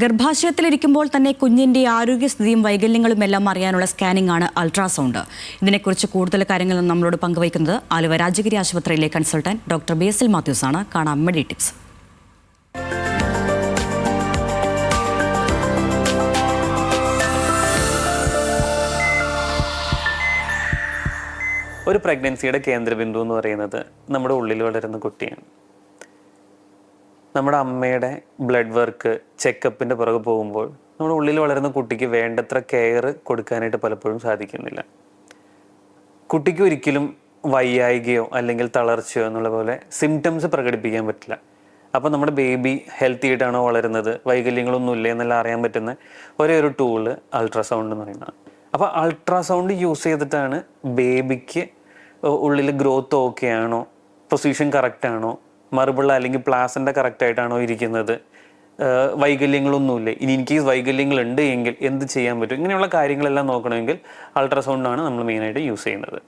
ഗർഭാശയത്തിലിരിക്കുമ്പോൾ തന്നെ കുഞ്ഞിന്റെ ആരോഗ്യസ്ഥിതിയും വൈകല്യങ്ങളും എല്ലാം അറിയാനുള്ള സ്കാനിംഗ് ആണ് അൾട്രാസൗണ്ട്. ഇതിനെക്കുറിച്ച് കൂടുതൽ കാര്യങ്ങൾ നമ്മളോട് പങ്കുവയ്ക്കുന്നത് ആലുവ രാജഗിരി ആശുപത്രിയിലെ കൺസൾട്ടന്റ് ഡോക്ടർ ബേസിൽ മാത്യൂസ് ആണ്. കാണാം മെഡി ടിപ്സ്. ഒരു പ്രഗ്നൻസിയുടെ കേന്ദ്രബിന്ദു എന്ന് പറയുന്നത് നമ്മുടെ ഉള്ളിൽ വളരുന്ന കുട്ടിയാണ്. നമ്മുടെ അമ്മയുടെ ബ്ലഡ് വർക്ക് ചെക്കപ്പിൻ്റെ പുറകെ പോകുമ്പോൾ നമ്മുടെ ഉള്ളിൽ വളരുന്ന കുട്ടിക്ക് വേണ്ടത്ര കെയർ കൊടുക്കാനായിട്ട് പലപ്പോഴും സാധിക്കുന്നില്ല. കുട്ടിക്ക് ഒരിക്കലും വയ്യായികയോ അല്ലെങ്കിൽ തളർച്ചയോ എന്നുള്ള പോലെ സിംറ്റംസ് പ്രകടിപ്പിക്കാൻ പറ്റില്ല. അപ്പോൾ നമ്മുടെ ബേബി ഹെൽത്തി ആയിട്ടാണോ വളരുന്നത്, വൈകല്യങ്ങളൊന്നും ഇല്ല എന്നെല്ലാം അറിയാൻ പറ്റുന്ന ഒരേ ഒരു ടൂള് അൾട്രാസൗണ്ട് എന്ന് പറയുന്നത്. അപ്പോൾ അൾട്രാസൗണ്ട് യൂസ് ചെയ്തിട്ടാണ് ബേബിക്ക് ഉള്ളിൽ ഗ്രോത്ത് ഓക്കെ ആണോ, പൊസിഷൻ കറക്റ്റാണോ, മറുപിള്ള അല്ലെങ്കിൽ പ്ലാസൻ്റെ കറക്റ്റായിട്ടാണോ ഇരിക്കുന്നത്, വൈകല്യങ്ങളൊന്നുമില്ല, ഇനി ഇൻ കേസ് വൈകല്യങ്ങളുണ്ട് എങ്കിൽ എന്ത് ചെയ്യാൻ പറ്റും, ഇങ്ങനെയുള്ള കാര്യങ്ങളെല്ലാം നോക്കണമെങ്കിൽ അൾട്രാസൗണ്ടാണ് നമ്മൾ മെയിനായിട്ട് യൂസ് ചെയ്യുന്നത്.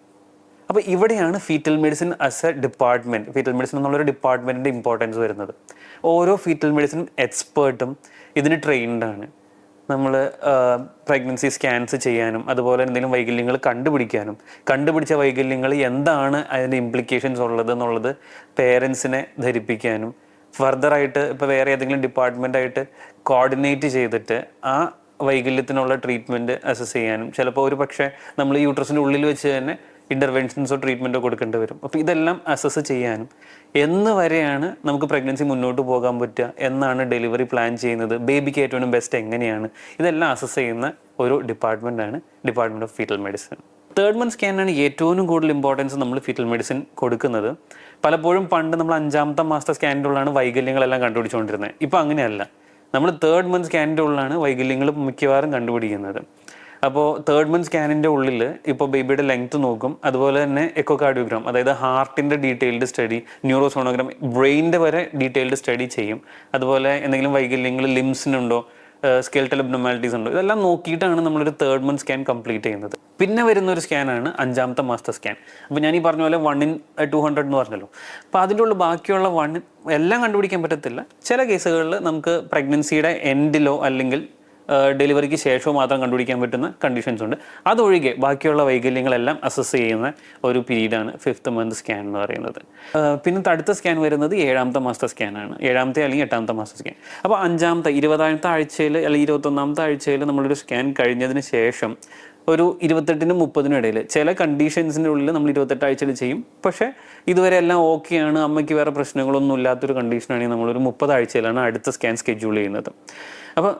അപ്പോൾ ഇവിടെയാണ് fetal medicine as a department, fetal medicine എന്നുള്ളൊരു ഡിപ്പാർട്ട്മെൻറ്റിൻ്റെ ഇമ്പോർട്ടൻസ് വരുന്നത്. ഓരോ ഫീറ്റൽ മെഡിസിൻ എക്സ്പേർട്ടും ഇതിന് ട്രെയിൻഡാണ്. നമ്മൾ പ്രഗ്നൻസി സ്കാൻസ് ചെയ്യാനും അതുപോലെ എന്തെങ്കിലും വൈകല്യങ്ങൾ കണ്ടുപിടിച്ച വൈകല്യങ്ങൾ എന്താണ് അതിൻ്റെ ഇംപ്ലിക്കേഷൻസ് ഉള്ളത് എന്നുള്ളത് പേരൻസിനെ ധരിപ്പിക്കാനും ഫർദറായിട്ട് ഇപ്പോൾ വേറെ ഏതെങ്കിലും ഡിപ്പാർട്ട്മെൻറ്റായിട്ട് കോർഡിനേറ്റ് ചെയ്തിട്ട് ആ വൈകല്യത്തിനുള്ള ട്രീറ്റ്മെൻറ്റ് അസസ് ചെയ്യാനും ചിലപ്പോൾ ഒരു പക്ഷേ നമ്മൾ യൂട്രസിൻ്റെ ഉള്ളിൽ വെച്ച് തന്നെ ഇൻ്റർവെൻഷൻസോ ട്രീറ്റ്മെൻറ്റോ കൊടുക്കേണ്ടി വരും. അപ്പോൾ ഇതെല്ലാം അസസ് ചെയ്യാനും എന്ന് വരെയാണ് നമുക്ക് പ്രഗ്നൻസി മുന്നോട്ട് പോകാൻ പറ്റുക, എന്നാണ് ഡെലിവറി പ്ലാൻ ചെയ്യുന്നത്, ബേബിക്ക് ഏറ്റവും ബെസ്റ്റ് എങ്ങനെയാണ്, ഇതെല്ലാം അസസ് ചെയ്യുന്ന ഒരു ഡിപ്പാർട്ട്മെൻറ്റാണ് department of fetal medicine. 3rd month സ്കാനാണ് ഏറ്റവും കൂടുതൽ ഇമ്പോർട്ടൻസ് നമ്മൾ ഫീറ്റൽ മെഡിസിൻ കൊടുക്കുന്നത്. പലപ്പോഴും പണ്ട് നമ്മൾ 5ാമത്തെ മാസത്തെ സ്കാനിൻ്റെ ഉള്ളിലാണ് വൈകല്യങ്ങളെല്ലാം കണ്ടുപിടിച്ചുകൊണ്ടിരുന്നത്. ഇപ്പോൾ അങ്ങനെയല്ല, നമ്മൾ 3rd മന്ത് സ്കാനിൻ്റെ ഉള്ളിലാണ് വൈകല്യങ്ങൾ മിക്കവാറും കണ്ടുപിടിക്കുന്നത്. അപ്പോൾ 3rd മന്ത് സ്കാനിൻ്റെ ഉള്ളിൽ ഇപ്പോൾ ബേബിയുടെ ലെങ്ത്ത് നോക്കും, അതുപോലെ തന്നെ എക്കോകാർഡിയോഗ്രാം, അതായത് ഹാർട്ടിൻ്റെ ഡീറ്റെയിൽഡ് സ്റ്റഡി, ന്യൂറോസോണോഗ്രാം, ബ്രെയിനിൻ്റെ വരെ ഡീറ്റെയിൽഡ് സ്റ്റഡി ചെയ്യും. അതുപോലെ എന്തെങ്കിലും വൈകല്യങ്ങൾ ലിംസിനുണ്ടോ, സ്കെൽറ്റൽ അബ്നോർമാലിറ്റീസ് ഉണ്ടോ, ഇതെല്ലാം നോക്കിയിട്ടാണ് നമ്മളൊരു 3rd മന്ത് സ്കാൻ കംപ്ലീറ്റ് ചെയ്യുന്നത്. പിന്നെ വരുന്നൊരു സ്കാനാണ് 5ാമത്തെ മാസത്തെ സ്കാൻ. അപ്പോൾ ഞാൻ ഈ പറഞ്ഞ പോലെ 1 in 200 എന്ന് പറഞ്ഞല്ലോ. അപ്പോൾ അതിൻ്റെ ഉള്ളിൽ ബാക്കിയുള്ള 1 എല്ലാം കണ്ടുപിടിക്കാൻ പറ്റത്തില്ല. ചില കേസുകളിൽ നമുക്ക് പ്രഗ്നൻസിയുടെ എൻഡിലോ അല്ലെങ്കിൽ ഡെലിവറിക്ക് ശേഷവും മാത്രം കണ്ടുപിടിക്കാൻ പറ്റുന്ന കണ്ടീഷൻസ് ഉണ്ട്. അതൊഴികെ ബാക്കിയുള്ള വൈകല്യങ്ങളെല്ലാം അസസ് ചെയ്യുന്ന ഒരു പീരീഡാണ് 5th മന്ത് സ്കാൻ എന്ന് പറയുന്നത്. പിന്നെ അടുത്ത സ്കാൻ വരുന്നത് 7ാമത്തെ മാസത്തെ സ്കാനാണ്, 7ാമത്തെ അല്ലെങ്കിൽ 8ാമത്തെ മാസത്തെ സ്കാൻ. അപ്പോൾ 5ാമത്തെ 20ാമത്തെ ആഴ്ചയിൽ അല്ലെങ്കിൽ 21ാമത്തെ ആഴ്ചയിൽ നമ്മളൊരു സ്കാൻ കഴിഞ്ഞതിന് ശേഷം ഒരു 28നും 30നും ഇടയിൽ ചില കണ്ടീഷൻസിൻ്റെ ഉള്ളിൽ നമ്മൾ 28 ആഴ്ചയിൽ ചെയ്യും. പക്ഷേ ഇതുവരെ എല്ലാം ഓക്കെയാണ്, അമ്മയ്ക്ക് വേറെ പ്രശ്നങ്ങളൊന്നും ഇല്ലാത്തൊരു കണ്ടീഷനാണെങ്കിൽ നമ്മളൊരു 30 ആഴ്ചയിലാണ് അടുത്ത സ്കാൻ സ്കെഡ്യൂൾ ചെയ്യുന്നത്. അപ്പോൾ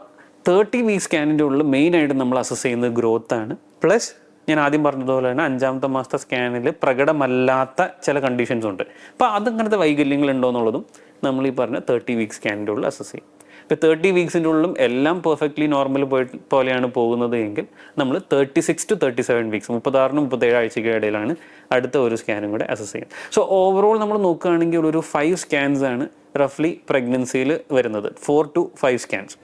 30 വീക്ക് സ്കാനിൻ്റെ ഉള്ളിൽ മെയിനായിട്ട് നമ്മൾ അസസ് ചെയ്യുന്നത് ഗ്രോത്താണ്. പ്ലസ് ഞാൻ ആദ്യം പറഞ്ഞതുപോലെ തന്നെ 5ാമത്തെ മാസത്തെ സ്കാനിൽ പ്രകടമല്ലാത്ത ചില കണ്ടീഷൻസ് ഉണ്ട്. അപ്പോൾ അതങ്ങനത്തെ വൈകല്യങ്ങൾ ഉണ്ടോ എന്നുള്ളതും നമ്മൾ ഈ പറഞ്ഞ 30 വീക്ക് സ്കാനിൻ്റെ ഉള്ളിൽ അസസ് ചെയ്യും. ഇപ്പോൾ 30 വീക്സിൻ്റെ ഉള്ളിലും എല്ലാം പെർഫെക്റ്റ്ലി നോർമൽ പോലെയാണ് പോകുന്നത് എങ്കിൽ നമ്മൾ 36 to 37 വീക്സ്, 36നും 37 ആഴ്ചയ്ക്ക് ഇടയിലാണ് അടുത്ത ഒരു സ്കാനും കൂടെ അസസ് ചെയ്യുന്നത്. സോ ഓവറോൾ നമ്മൾ നോക്കുകയാണെങ്കിൽ ഒരു 5 സ്കാൻസ് ആണ് റഫ്ലി പ്രഗ്നൻസിയിൽ വരുന്നത്, 4 to 5 സ്കാൻസ്.